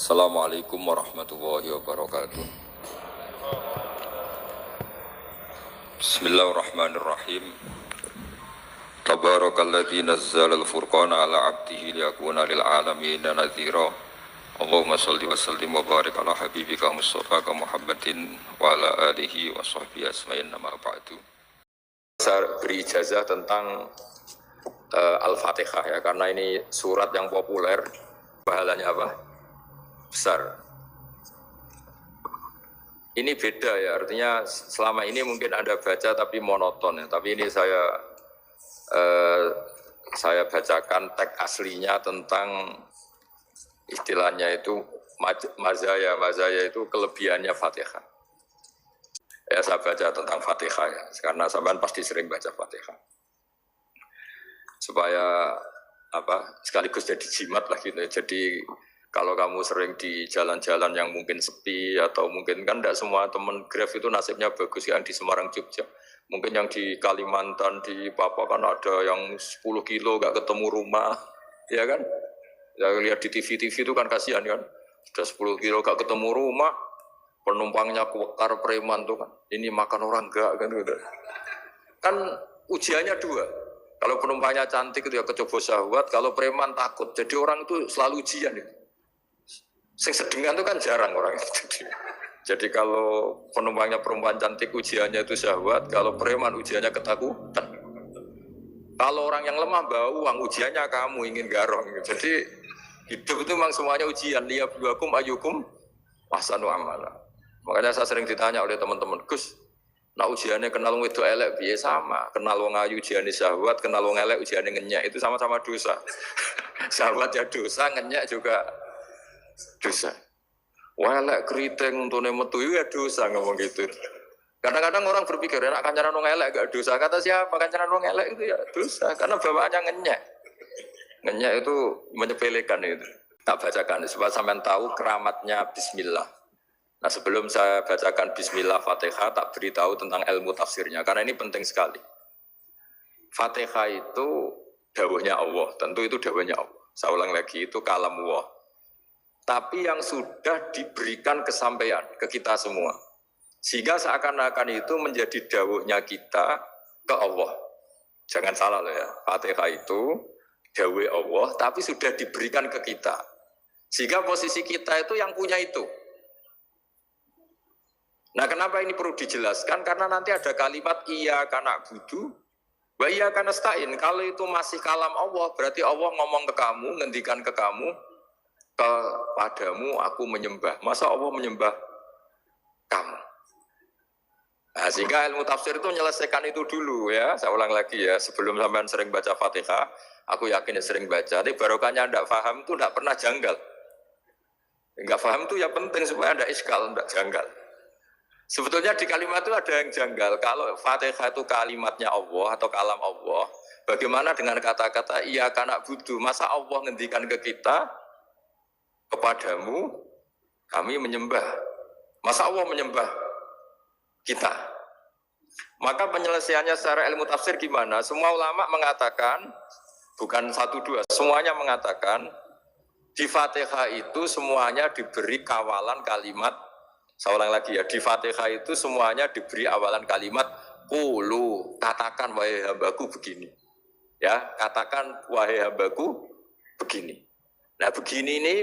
Assalamualaikum warahmatullahi wabarakatuh. Bismillahirrahmanirrahim. Tabarakalladzi nazzala al-furqana ala 'abdihi liyakuna lil 'alamin nadhira. Allahumma shalli wa sallim wa barik ala habibika Mustafa Muhammadin wa ala alihi wa sahbihi asma'in nama ba'du. Saya beri ijazah tentang Al-Fatihah ya, karena ini surat yang populer, pahalanya apa? Besar. Ini beda ya, artinya selama ini mungkin Anda baca tapi monoton ya, tapi ini saya bacakan teks aslinya tentang istilahnya itu mazaya itu kelebihannya Fatihah. Ya saya baca tentang Fatihah ya, karena sampean pasti sering baca Fatihah. Supaya sekaligus jadi jimat lah gitu. Jadi kalau kamu sering di jalan-jalan yang mungkin sepi atau mungkin kan tidak semua teman Grab itu nasibnya bagus yang di Semarang Jogja. Mungkin yang di Kalimantan, di Papua kan ada yang 10 kilo gak ketemu rumah, ya kan? Ya lihat di TV itu kan kasihan kan. Sudah 10 kilo gak ketemu rumah, penumpangnya kuwekar preman tuh kan. Ini makan orang enggak kan gitu. Kan ujiannya dua. Kalau penumpangnya cantik itu ya kecoba syahwat, kalau preman takut. Jadi orang itu selalu ujian itu. Sing sedengan itu kan jarang orang itu. Jadi kalau penumpangnya perempuan cantik ujiannya itu syahwat, kalau preman ujiannya ketakutan. Kalau orang yang lemah bawa uang ujiannya kamu ingin garong. Jadi hidup itu memang semuanya ujian. Liyabluwakum ayyukum ahsanu amala. Makanya saya sering ditanya oleh teman-teman, Gus, nah ujiannya kenal wong wedok elek piye sama, kenal wong ayu ujiannya syahwat, kenal wong elek ujiannya ngenyak, itu sama-sama dosa. Syahwat ya dosa, ngenyak juga dosa. Elek keriting untuk metu ya dosa ngomong gitu. Kadang-kadang orang berpikir enak kancanan wong elek gak dosa. Kata siapa kancanan wong elek itu ya dosa karena bawaannya ngenyak. Ngenyak itu menyepelekan itu. Tak bacakan supaya sampean tahu keramatnya bismillah. Nah, sebelum saya bacakan bismillah Fatihah tak beritahu tentang ilmu tafsirnya karena ini penting sekali. Fatihah itu dawuhnya Allah, tentu itu dawuhnya Allah. Saya ulang lagi itu kalam Allah. Tapi yang sudah diberikan kesampaian ke kita semua. Sehingga seakan-akan itu menjadi dawuhnya kita ke Allah. Jangan salah loh ya. Fatihah itu dawuh Allah tapi sudah diberikan ke kita. Sehingga posisi kita itu yang punya itu. Nah, kenapa ini perlu dijelaskan? Karena nanti ada kalimat iyyaka na'budu wa iyyaka nasta'in. Kalau itu masih kalam Allah, berarti Allah ngomong ke kamu, ngendikan ke kamu, kepadamu aku menyembah. Masa Allah menyembah kamu? Nah, sehingga ilmu tafsir itu menyelesaikan itu dulu ya. Saya ulang lagi ya, sebelum sampean sering baca Fatihah, aku yakin ya sering baca. Tapi barokahnya tidak paham itu tidak pernah janggal. Enggak paham itu ya penting supaya tidak iskal, tidak janggal. Sebetulnya di kalimat itu ada yang janggal. Kalau Fatihah itu kalimatnya Allah atau kalam Allah, bagaimana dengan kata-kata iyyaka na'budu? Masa Allah ngendikan ke kita, kepadamu kami menyembah. Masa Allah menyembah kita? Maka penyelesaiannya secara ilmu tafsir gimana? Semua ulama mengatakan, bukan satu dua, semuanya mengatakan di Fatihah itu semuanya diberi kawalan kalimat. Saya ulang lagi ya, di Fatihah itu semuanya diberi awalan kalimat qulu, katakan wahai hambaku begini. Ya, katakan wahai hambaku begini. Nah, begini ini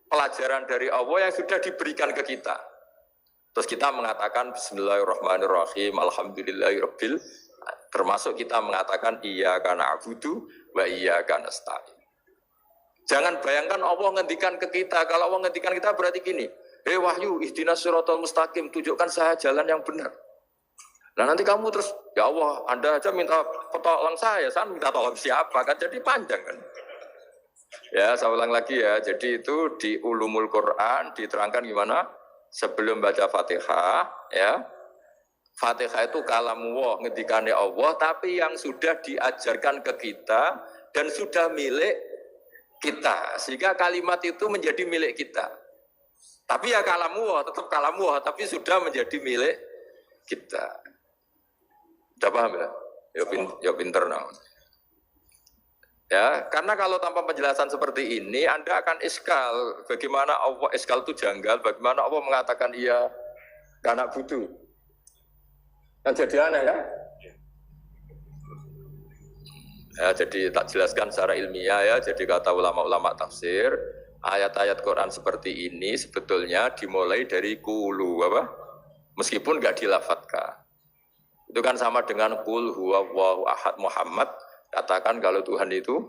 pelajaran dari Allah yang sudah diberikan ke kita. Terus kita mengatakan bismillahirrahmanirrahim, alhamdulillahirabbil, termasuk kita mengatakan iyyaka na'budu wa iyyaka nasta'in. Jangan bayangkan Allah ngendikan ke kita. Kalau Allah ngendikan kita berarti gini, wahyu ihdinas siratal mustaqim, tunjukkan saya jalan yang benar. Nah, nanti kamu terus, ya Allah, Anda aja minta tolong saya minta tolong siapa kan, jadi panjang kan. Ya, saya ulang lagi ya. Jadi itu di Ulumul Quran diterangkan gimana? Sebelum baca Fatihah, ya. Fatihah itu kalamullah, ngendikannya Allah, tapi yang sudah diajarkan ke kita dan sudah milik kita. Sehingga kalimat itu menjadi milik kita. Tapi ya kalamullah, tetap kalamullah, tapi sudah menjadi milik kita. Sudah paham ya? Ya pinter nah. Ya, karena kalau tanpa penjelasan seperti ini, Anda akan iskal. Bagaimana Allah iskal itu janggal? Bagaimana Allah mengatakan iya anak butuh? Kan jadi aneh ya? Ya, jadi tak jelaskan secara ilmiah ya. Jadi kata ulama-ulama tafsir, ayat-ayat Quran seperti ini sebetulnya dimulai dari kulu apa? Meskipun nggak dilafatkan. Itu kan sama dengan kul huwallahu ahad Muhammad. Katakan kalau Tuhan itu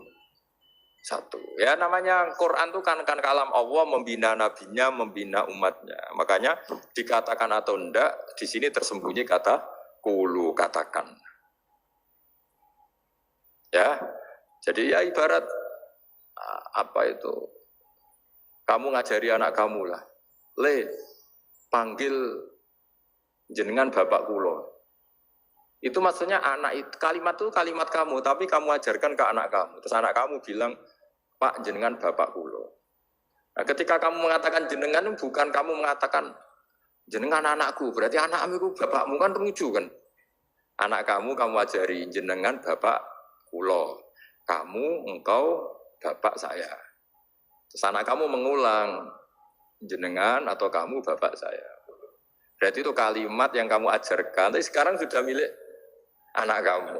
satu. Ya namanya Quran itu kan kalam Allah membina nabinya, membina umatnya. Makanya dikatakan atau enggak, di sini tersembunyi kata kulu, katakan. Ya. Jadi ya ibarat apa itu? Kamu ngajari anak kamu lah. Le, panggil jenengan bapak kulo. Itu maksudnya anak itu kalimat kamu, tapi kamu ajarkan ke anak kamu. Terus anak kamu bilang, Pak jenengan bapak kulo. Nah, ketika kamu mengatakan jenengan, bukan kamu mengatakan jenengan anakku, berarti anakmu itu bapakmu kan lucu kan? Anak kamu ajari jenengan bapak kulo. Kamu, engkau, bapak saya. Terus anak kamu mengulang jenengan atau kamu bapak saya. Berarti itu kalimat yang kamu ajarkan, tapi sekarang sudah milik anak kamu.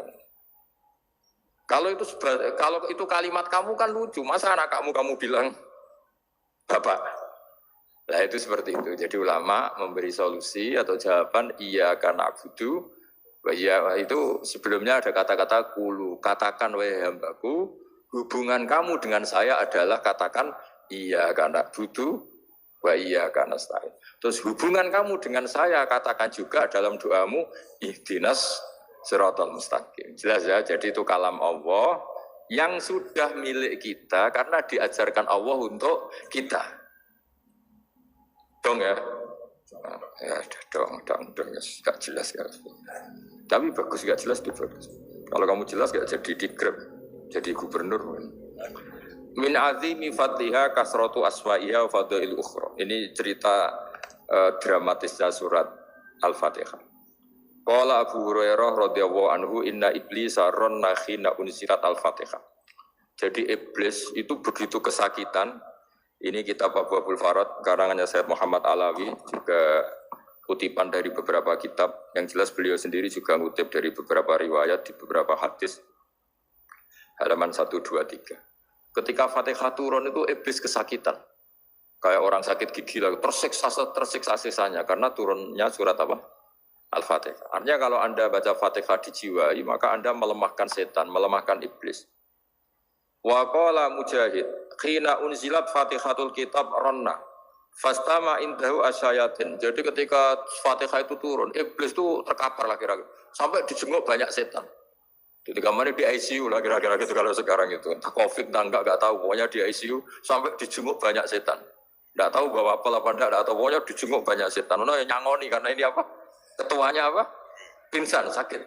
Kalau itu kalimat kamu kan lucu, masa anak kamu bilang bapak? Nah itu seperti itu. Jadi ulama memberi solusi atau jawaban iya karena abudu. Ya itu sebelumnya ada kata-kata kulu. Katakan wahai hambaku, hubungan kamu dengan saya adalah katakan iya karena abudu, wa iya karena stain. Terus hubungan kamu dengan saya katakan juga dalam doamu ihdinas siratal mustaqim. Jelas ya, jadi itu kalam Allah yang sudah milik kita karena diajarkan Allah untuk kita. Dong ya? Ya dong, gak jelas ya. Tapi bagus gak jelas itu bagus. Kalau kamu jelas gak jadi digrab, jadi gubernur. Min azimi fadliha kasratu aswa'iha wa fadail ukhra. Ini cerita dramatisnya surat Al-Fatihah. Qala Abu Hurairah radhiyallahu anhu inna iblisa ranna khina unsirat al-Fatihah. Jadi iblis itu begitu kesakitan. Ini kitab Abu Abdul Farad karangannya Syekh Muhammad Alawi, juga kutipan dari beberapa kitab. Yang jelas beliau sendiri juga ngutip dari beberapa riwayat di beberapa hadis. Halaman 123. Ketika Fatihah turun itu iblis kesakitan. Kayak orang sakit gigi lah, tersiksa sisanya karena turunnya surat apa? Al-Fatihah. Artinya kalau Anda baca Fatihah dijiwai, maka Anda melemahkan setan, melemahkan iblis. Wa qala Mujahid, khina unzilat Fatihatul Kitab ronna, fastama indahu asyayatin. Jadi ketika Fatihah itu turun, iblis itu terkapar lah kira-kira. Sampai dijenguk banyak setan. Jadi kamarnya di ICU lah kira-kira gitu kalau sekarang itu. Entah COVID, enggak tahu. Pokoknya di ICU sampai dijenguk banyak setan. Enggak tahu bahwa apa enggak tahu. Pokoknya dijenguk banyak setan. Nah, nyangoni karena ini apa? Ketuanya apa? Pingsan, sakit.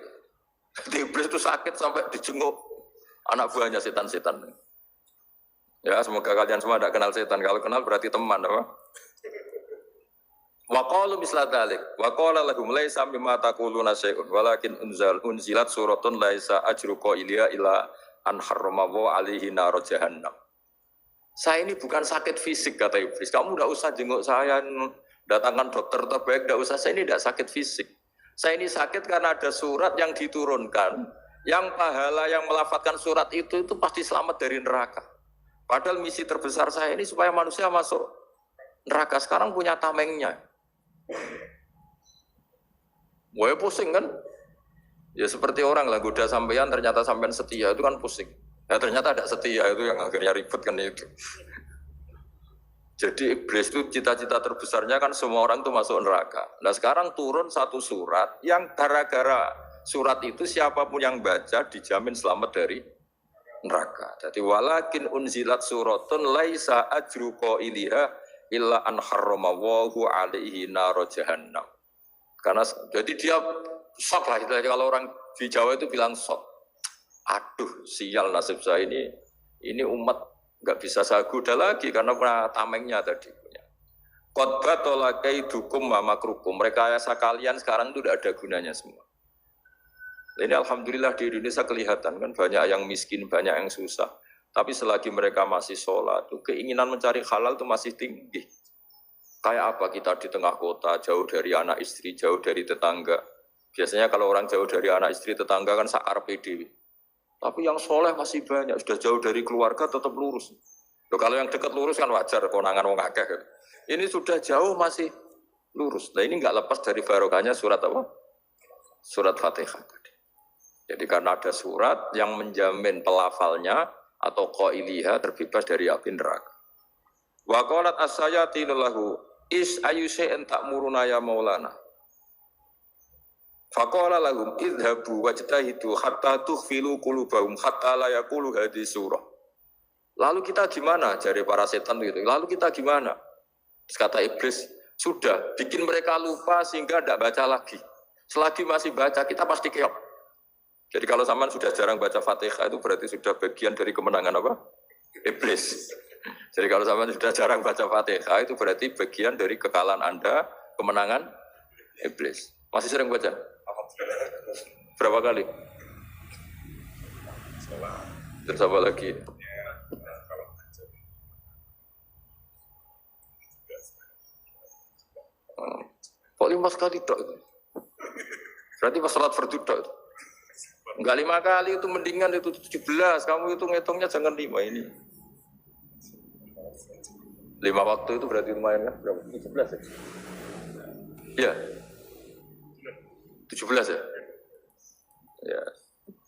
Jadi iblis itu sakit sampai dijenguk anak buahnya setan-setan. Ya, semoga kalian semua tidak kenal setan. Kalau kenal berarti teman, apa? Wa qalu misla dzalik. Wa qala lahum laisa mimma taquluna syai'un walakin unzilat suratun laisa ajru qailiha illa an harrama wa alaihi nar jahannam. Saya ini bukan sakit fisik kata iblis. Kamu tidak usah jenguk saya, datangkan dokter terbaik, tidak usah. Saya ini tidak sakit fisik. Saya ini sakit karena ada surat yang diturunkan, yang pahala yang melafatkan surat itu pasti selamat dari neraka. Padahal misi terbesar saya ini supaya manusia masuk neraka. Sekarang punya tamengnya. Wah pusing kan? Ya seperti orang lah, goda sampean ternyata sampean setia, itu kan pusing. Ya ternyata ada setia, itu yang akhirnya ribet kan itu. Jadi iblis itu cita-cita terbesarnya kan semua orang itu masuk neraka. Nah sekarang turun satu surat yang gara-gara surat itu siapapun yang baca dijamin selamat dari neraka. Jadi walakin unzilat suratun laisa ajru qailiha illa an harrama Allahu alaihi nar jahannam. Karena jadi dia shock lah. Jadi kalau orang di Jawa itu bilang shock. Aduh, sial nasib saya ini umat nggak bisa saya goda lagi karena punya tamengnya tadi. Qad batala kaidukum wa makrukum. Rekayasa kalian sekarang itu tidak ada gunanya semua. Ini alhamdulillah di Indonesia kelihatan kan banyak yang miskin, banyak yang susah. Tapi selagi mereka masih sholat, tuh keinginan mencari halal itu masih tinggi. Kayak apa kita di tengah kota, jauh dari anak istri, jauh dari tetangga. Biasanya kalau orang jauh dari anak istri, tetangga kan sakar PD. Tapi yang soleh masih banyak, sudah jauh dari keluarga tetap lurus. Loh, kalau yang dekat lurus kan wajar, konangan wong akeh. Ini sudah jauh masih lurus. Nah ini nggak lepas dari barokahnya surat apa? Surat Fatihah tadi. Jadi karena ada surat yang menjamin pelafalnya atau qailiha terbebas dari api neraka. Wa qalat as-sayati lahu is ayusha'in ta'muruna ya maulana. Faqala lahum idhabu wajtahidu hatta tukhfilu qulubahum hatta la yaqulu hadhihi surah. Lalu kita gimana? Jari para setan gitu. Lalu kita gimana? Terus kata iblis, sudah bikin mereka lupa sehingga tidak baca lagi. Selagi masih baca kita pasti keok. Jadi kalau zaman sudah jarang baca Fatihah itu berarti sudah bagian dari kemenangan apa? Iblis. Jadi kalau zaman sudah jarang baca Fatihah itu berarti bagian dari kekalahan Anda, kemenangan Iblis. Masih sering baca? Berapa kali? Terus apa lagi? Kok 5 kali dok? Berarti pas sholat fardu dok. Enggak 5 kali itu mendingan itu 17. Kamu itu ngitungnya jangan 5 ini. 5 waktu itu berarti lumayan kan? Berapa? 17 ya? Iya. 17 ya? Ya.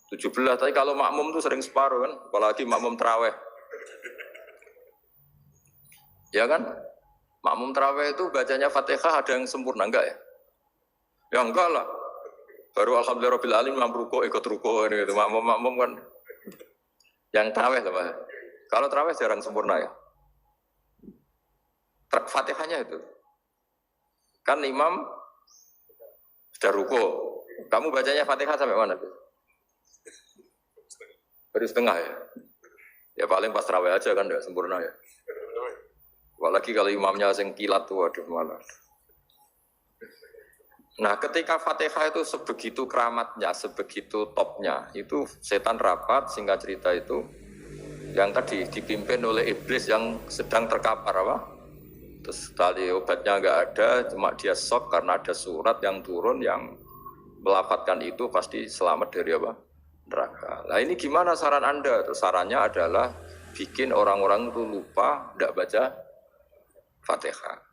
17. Tapi kalau makmum tuh sering separuh kan? Apalagi makmum tarawih. Ya kan? Makmum tarawih itu bacanya Fatihah ada yang sempurna enggak ya? Ya enggak lah. Baru alhamdulillahirabbil alamin ruko ikut ruko gitu. Makmum kan yang tarawih sama. Kalau tarawih jarang sempurna ya. Fatihahnya itu. Kan imam sudah ruko. Kamu bacanya Fatihah sampai mana tuh? Baru setengah ya. Ya paling pas tarawih aja kan enggak sempurna ya. Apalagi kalau imamnya sing kilat tuh waduh malah. Nah, ketika Fatihah itu sebegitu keramatnya, sebegitu topnya, itu setan rapat, singkat cerita itu, yang tadi dipimpin oleh iblis yang sedang terkapar apa? Terus tali obatnya nggak ada, cuma dia shock karena ada surat yang turun yang melafatkan itu pasti selamat dari apa? Neraka. Nah ini gimana saran Anda? Terus sarannya adalah bikin orang-orang itu lupa, tidak baca Fatihah.